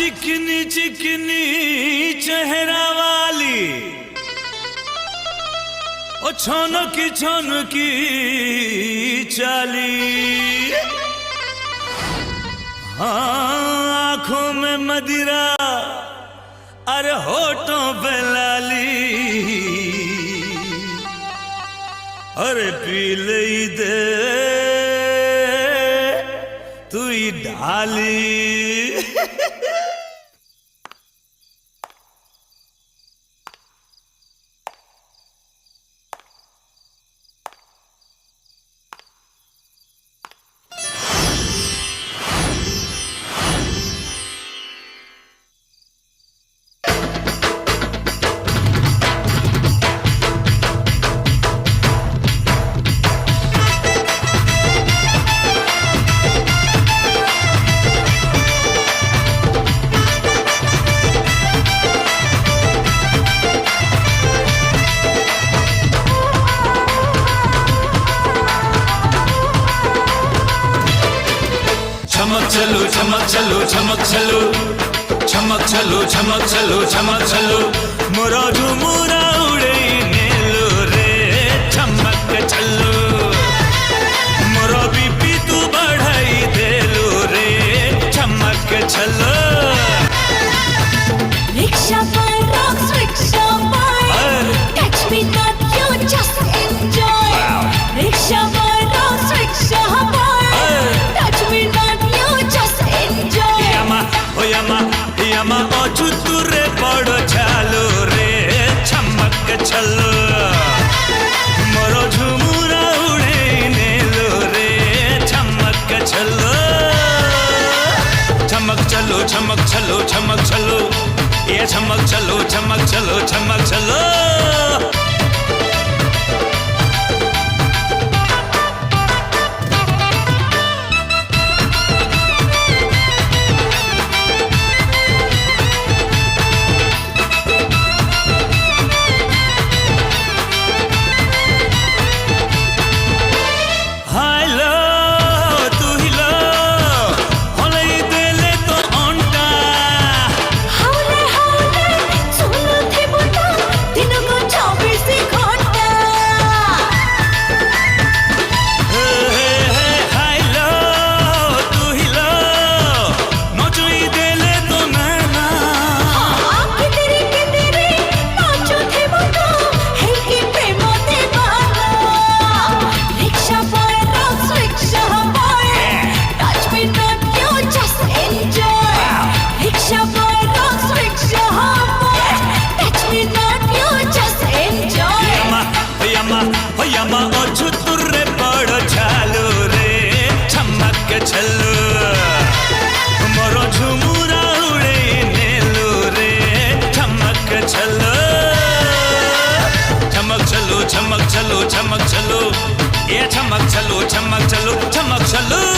चिकनी चिकनी चेहरा वाली, ओ छोनो की चाली, हाँ आंखों में मदिरा, अरे होठों पे लाली, अरे पी ले दे तू ही ढाली। चमक चलो चमक चलो चमक चलो चमक चलो चमक चलो चमक चलो मोरा झुमुरा उड़े नेलो रे चमक चलो मोरा बीपी तू बढ़ाई दे लो रे चमक चलो। Rickshaw boy rocks, rickshaw boy, catch me not you just enjoy. Rickshaw boy rocks, rickshaw boy, touch me not you just enjoy. यमा ओ चुतुरे पड़ो चालो रे चमक चलो मोरो झुमुरा उड़े नेलो रे चमक चलो। चमक चलो चमक चलो चमक चलो ये चमक चलो चमक चलो चमक चलो। यमा ओ चुतुरे पड़ो चालो रे चमक चलो मोरो झुमुरा उड़े नेलो रे चमक चलो। चमक चलो चमक चलो चमक चलो ये चमक चलो चमक चलो चमक चलो।